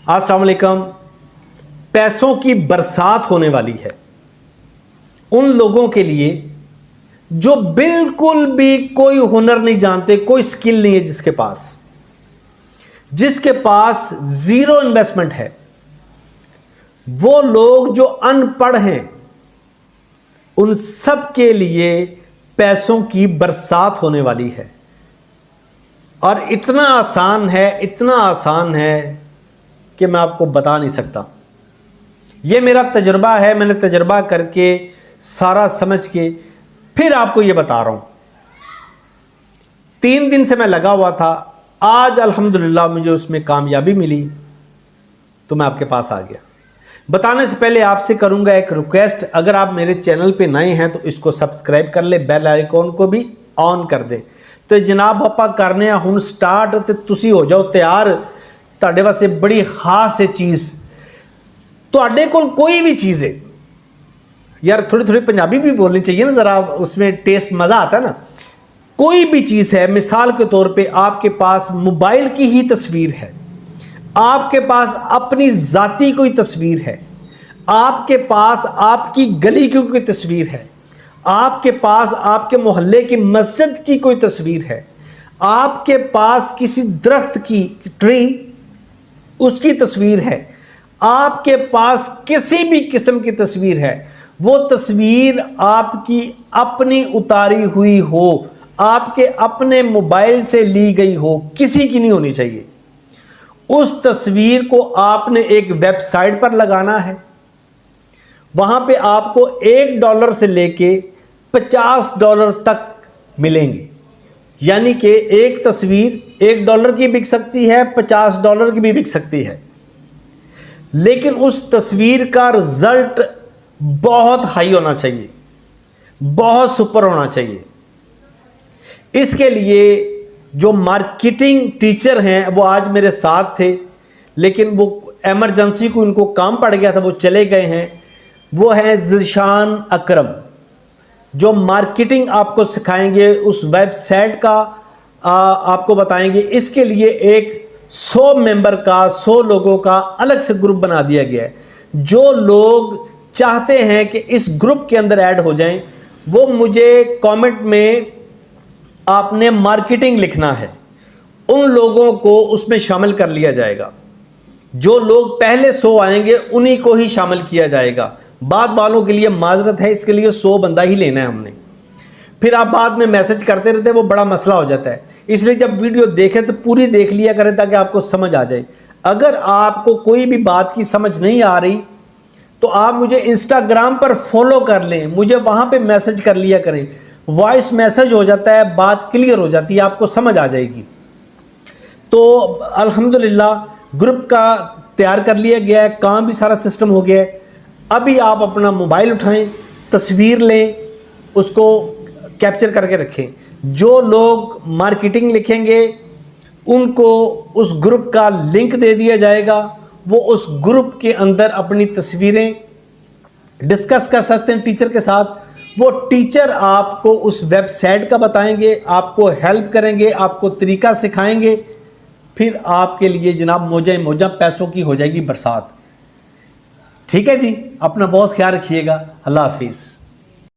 अस्सलाम वालेकुम। पैसों की बरसात होने वाली है उन लोगों के लिए जो बिल्कुल भी कोई हुनर नहीं जानते, कोई स्किल नहीं है, जिसके पास जीरो इन्वेस्टमेंट है। वो लोग जो अनपढ़ हैं उन सब के लिए पैसों की बरसात होने वाली है। और इतना आसान है कि मैं आपको बता नहीं सकता। ये मेरा तजुर्बा है, मैंने तजुर्बा करके सारा समझ के फिर आपको ये बता रहा हूँ। 3 दिन से मैं लगा हुआ था, आज अल्हम्दुलिल्लाह मुझे उसमें कामयाबी मिली तो मैं आपके पास आ गया। बताने से पहले आपसे करूंगा एक रिक्वेस्ट, अगर आप मेरे चैनल पे नए हैं तो इसको सब्सक्राइब कर ले, बेल आइकॉन को भी ऑन कर दे। तो जनाब आपा करने हुण स्टार्ट ते तुसी हो जाओ तैयार। तुहाडे वास्ते बड़ी खास है चीज़। तुहाडे कोल कोई भी चीज़ है यार, थोड़ी पंजाबी भी बोलनी चाहिए ना, ज़रा उसमें टेस्ट मज़ा आता है ना। कोई भी चीज़ है, मिसाल के तौर पे आपके पास मोबाइल की ही तस्वीर है, आपके पास अपनी ज़ाती कोई तस्वीर है, आपके पास आपकी गली की कोई तस्वीर है, आपके पास आपके मोहल्ले की मस्जिद की कोई तस्वीर है, आपके पास किसी दरख्त की ट्री उसकी तस्वीर है, आपके पास किसी भी किस्म की तस्वीर है, वो तस्वीर आपकी अपनी उतारी हुई हो, आपके अपने मोबाइल से ली गई हो, किसी की नहीं होनी चाहिए। उस तस्वीर को आपने एक वेबसाइट पर लगाना है। वहाँ पे आपको $1 से लेके $50 तक मिलेंगे। यानी कि एक तस्वीर $1 की बिक सकती है, $50 की भी बिक सकती है। लेकिन उस तस्वीर का रिजल्ट बहुत हाई होना चाहिए, बहुत सुपर होना चाहिए। इसके लिए जो मार्केटिंग टीचर हैं वो आज मेरे साथ थे, लेकिन वो एमरजेंसी को उनको काम पड़ गया था, वो चले गए हैं। वो हैं ज़ीशान अकरम, जो मार्केटिंग आपको सिखाएंगे, उस वेबसाइट का आपको बताएंगे। इसके लिए एक 100 मेंबर का, 100 लोगों का अलग से ग्रुप बना दिया गया है। जो लोग चाहते हैं कि इस ग्रुप के अंदर ऐड हो जाएं, वो मुझे कमेंट में आपने मार्केटिंग लिखना है, उन लोगों को उसमें शामिल कर लिया जाएगा। जो लोग पहले 100 आएंगे उन्हीं को ही शामिल किया जाएगा। बाद वालों के लिए माजरत है, इसके लिए 100 बंदा ही लेना है हमने। फिर आप बाद में मैसेज करते रहते हैं, वो बड़ा मसला हो जाता है। इसलिए जब वीडियो देखें तो पूरी देख लिया करें ताकि आपको समझ आ जाए। अगर आपको कोई भी बात की समझ नहीं आ रही तो आप मुझे इंस्टाग्राम पर फॉलो कर लें, मुझे वहाँ पे मैसेज कर लिया करें। वॉइस मैसेज हो जाता है, बात क्लियर हो जाती है, आपको समझ आ जाएगी। तो अल्हम्दुलिल्लाह ग्रुप का तैयार कर लिया गया है, काम भी सारा सिस्टम हो गया है। अभी आप अपना मोबाइल उठाएं, तस्वीर लें, उसको कैप्चर करके रखें। जो लोग मार्केटिंग लिखेंगे उनको उस ग्रुप का लिंक दे दिया जाएगा। वो उस ग्रुप के अंदर अपनी तस्वीरें डिस्कस कर सकते हैं टीचर के साथ। वो टीचर आपको उस वेबसाइट का बताएंगे, आपको हेल्प करेंगे, आपको तरीका सिखाएंगे। फिर आपके लिए जनाब मौजा पैसों की हो जाएगी बरसात। ठीक है जी, अपना बहुत ख्याल रखिएगा। अल्लाह हाफिज़।